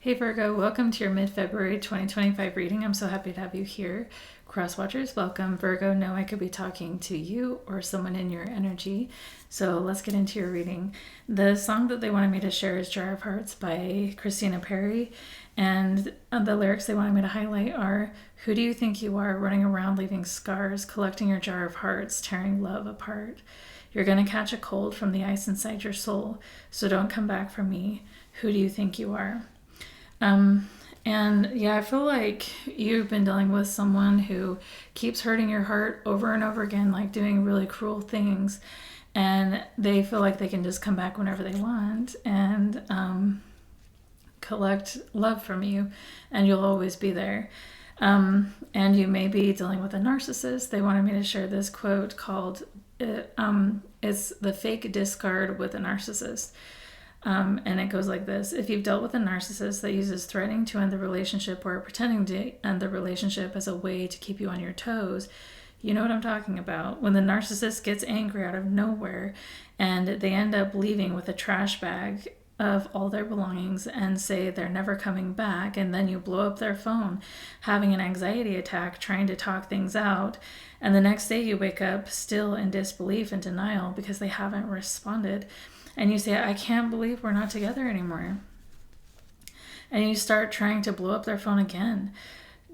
Hey Virgo, welcome to your mid-February 2025 reading. I'm so happy to have you here. Crosswatchers, welcome. Virgo, know I could be talking to you or someone in your energy. So let's get into your reading. The song that they wanted me to share is Jar of Hearts by Christina Perri. And the lyrics they wanted me to highlight are, who do you think you are, running around leaving scars, collecting your jar of hearts, tearing love apart? You're going to catch a cold from the ice inside your soul, so don't come back for me. Who do you think you are? And yeah, I feel like you've been dealing with someone who keeps hurting your heart over and over again, like doing really cruel things. And they feel like they can just come back whenever they want and collect love from you, and you'll always be there. And you may be dealing with a narcissist. They wanted me to share this quote called, it's the fake discard with a narcissist. And it goes like this. If you've dealt with a narcissist that uses threatening to end the relationship or pretending to end the relationship as a way to keep you on your toes, you know what I'm talking about. When the narcissist gets angry out of nowhere and they end up leaving with a trash bag of all their belongings and say they're never coming back, and then you blow up their phone having an anxiety attack trying to talk things out, and the next day you wake up still in disbelief and denial because they haven't responded. And you say, I can't believe we're not together anymore. And you start trying to blow up their phone again,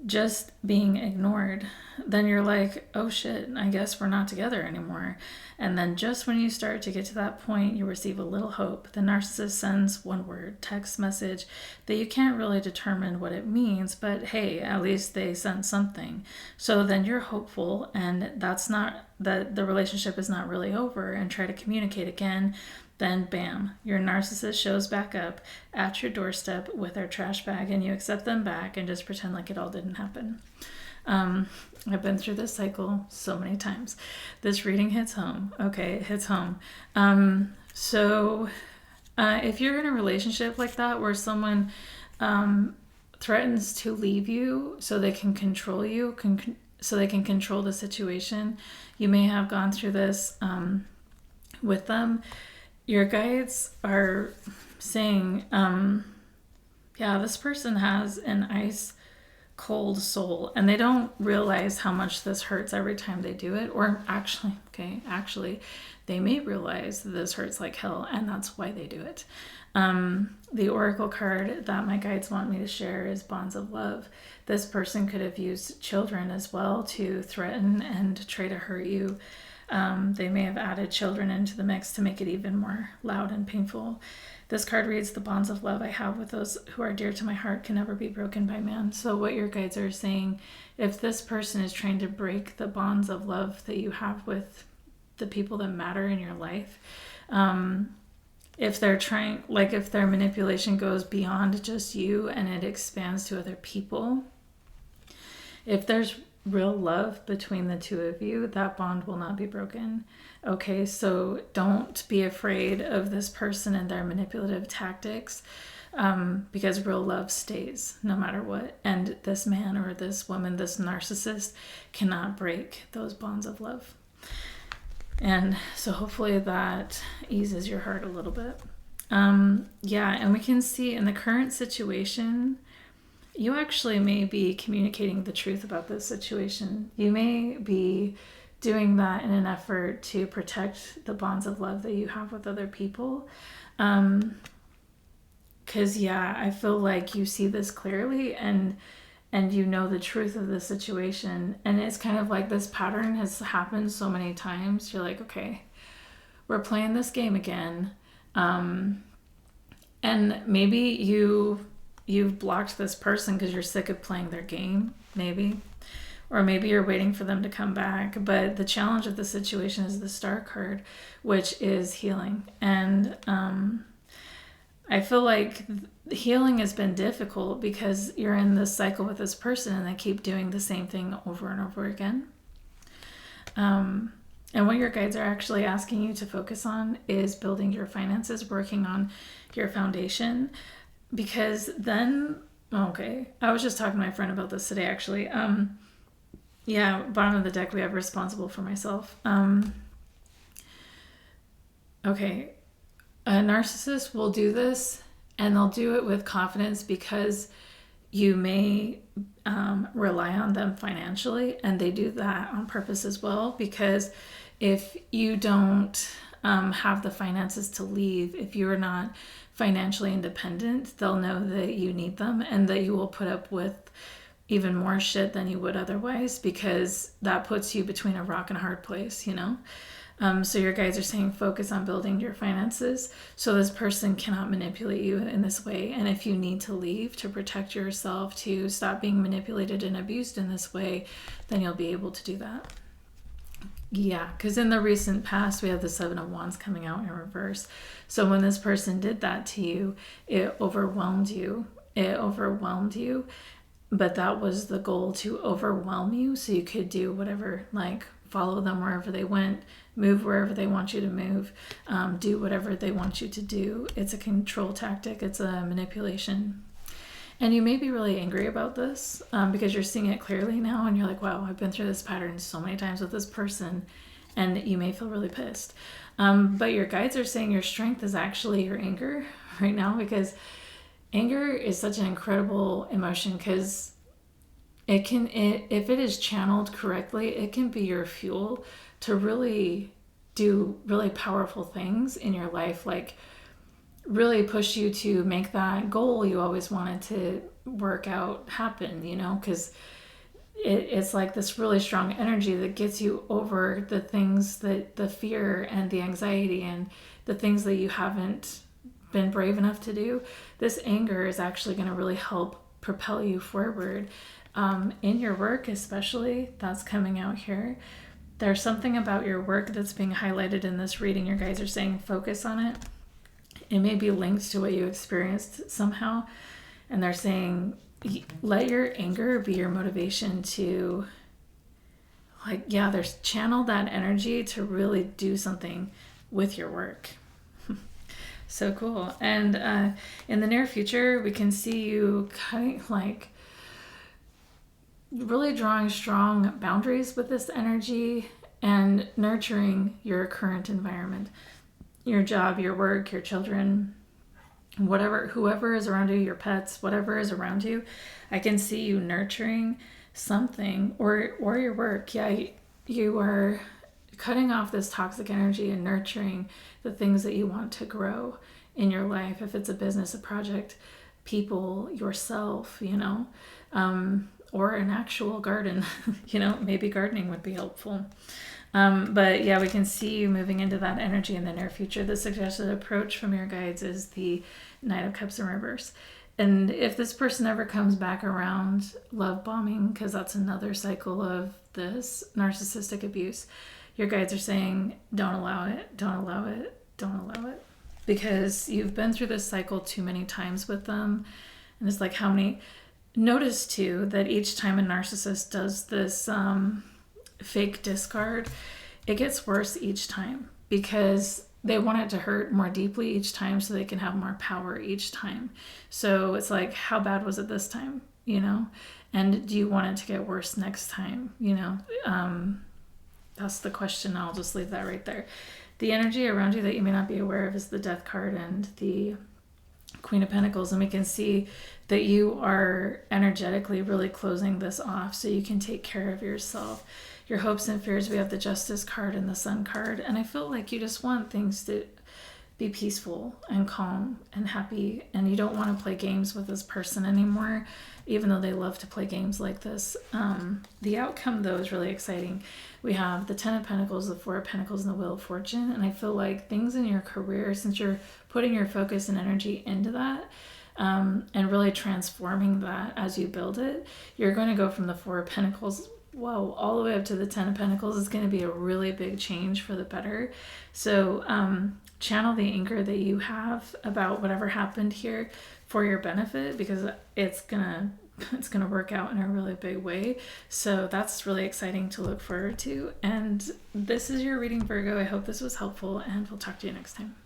just being ignored. Then you're like, oh shit, I guess we're not together anymore. And then just when you start to get to that point, you receive a little hope. The narcissist sends one word, text message that you can't really determine what it means, but hey, at least they sent something. So then you're hopeful, and that's not, that the relationship is not really over, and try to communicate again. Then bam, your narcissist shows back up at your doorstep with their trash bag, and you accept them back and just pretend like it all didn't happen. I've been through this cycle so many times. This reading hits home. Okay, it hits home. If you're in a relationship like that where someone threatens to leave you so they can control you, so they can control the situation, you may have gone through this with them. Your guides are saying, this person has an ice cold soul, and they don't realize how much this hurts every time they do it. Or actually, they may realize that this hurts like hell, and that's why they do it. The oracle card that my guides want me to share is Bonds of Love. This person could have used children as well to threaten and try to hurt you. They may have added children into the mix to make it even more loud and painful. This card reads, the bonds of love I have with those who are dear to my heart can never be broken by man. So what your guides are saying, if this person is trying to break the bonds of love that you have with the people that matter in your life, if they're trying, like if their manipulation goes beyond just you and it expands to other people, if there's real love between the two of you, that bond will not be broken. Okay, so don't be afraid of this person and their manipulative tactics, because real love stays no matter what. And this man or this woman, this narcissist, cannot break those bonds of love. And so hopefully that eases your heart a little bit. And we can see in the current situation, you actually may be communicating the truth about this situation. You may be doing that in an effort to protect the bonds of love that you have with other people. I feel like you see this clearly and you know the truth of the situation. And it's kind of like this pattern has happened so many times. You're like, okay, we're playing this game again. And maybe you've blocked this person because you're sick of playing their game, maybe. Or maybe you're waiting for them to come back. But the challenge of the situation is the Star card, which is healing. And I feel like healing has been difficult because you're in this cycle with this person and they keep doing the same thing over and over again. And what your guides are actually asking you to focus on is building your finances, working on your foundation. Because then, I was just talking to my friend about this today, actually. Bottom of the deck, we have responsible for myself. A narcissist will do this and they'll do it with confidence because you may rely on them financially, and they do that on purpose as well, because if you don't have the finances to leave, if you're not financially independent, they'll know that you need them and that you will put up with even more shit than you would otherwise, because that puts you between a rock and a hard place, you know? So your guides are saying focus on building your finances so this person cannot manipulate you in this way. And if you need to leave to protect yourself, to stop being manipulated and abused in this way, then you'll be able to do that. Yeah, because in the recent past, we have the Seven of Wands coming out in reverse. So when this person did that to you, it overwhelmed you. It overwhelmed you. But that was the goal, to overwhelm you so you could do whatever, like follow them wherever they went, move wherever they want you to move, do whatever they want you to do. It's a control tactic. It's a manipulation. And you may be really angry about this because you're seeing it clearly now and you're like, wow, I've been through this pattern so many times with this person, and you may feel really pissed. But your guides are saying your strength is actually your anger right now, because anger is such an incredible emotion, because if it is channeled correctly, it can be your fuel to really do really powerful things in your life, like really push you to make that goal you always wanted to work out happen, you know, because it's like this really strong energy that gets you over the things, that the fear and the anxiety and the things that you haven't been brave enough to do. This anger is actually going to really help propel you forward in your work, especially. That's coming out here. There's something about your work that's being highlighted in this reading. Your guys are saying focus on it. It may be linked to what you experienced somehow, and they're saying let your anger be your motivation to, like, yeah, there's channel that energy to really do something with your work. So cool. And in the near future, we can see you kind of like really drawing strong boundaries with this energy and nurturing your current environment, your job, your work, your children, whatever, whoever is around you, your pets, whatever is around you. I can see you nurturing something, or your work. Yeah, you are cutting off this toxic energy and nurturing the things that you want to grow in your life. If it's a business, a project, people, yourself, you know, or an actual garden, you know, maybe gardening would be helpful. But yeah, we can see you moving into that energy in the near future. The suggested approach from your guides is the Knight of Cups in reverse. And if this person ever comes back around, love bombing, because that's another cycle of this narcissistic abuse, your guides are saying, don't allow it, don't allow it, don't allow it. Because you've been through this cycle too many times with them. And it's like, how many... Notice too that each time a narcissist does this fake discard, it gets worse each time, because they want it to hurt more deeply each time so they can have more power each time. So it's like, how bad was it this time, you know? And do you want it to get worse next time, you know? That's the question. I'll just leave that right there. The energy around you that you may not be aware of is the Death card and the Queen of Pentacles, and we can see that you are energetically really closing this off so you can take care of yourself. Your hopes and fears, we have the Justice card and the Sun card, and I feel like you just want things to be peaceful and calm and happy, and you don't want to play games with this person anymore, even though they love to play games like this. The outcome, though, is really exciting. We have the Ten of Pentacles, the Four of Pentacles, and the Wheel of Fortune, and I feel like things in your career, since you're putting your focus and energy into that, and really transforming that as you build it, you're going to go from the Four of Pentacles, whoa, all the way up to the Ten of Pentacles. Is going to be a really big change for the better. So channel the anger that you have about whatever happened here for your benefit, because it's gonna work out in a really big way. So that's really exciting to look forward to. And this is your reading, Virgo. I hope this was helpful, and we'll talk to you next time.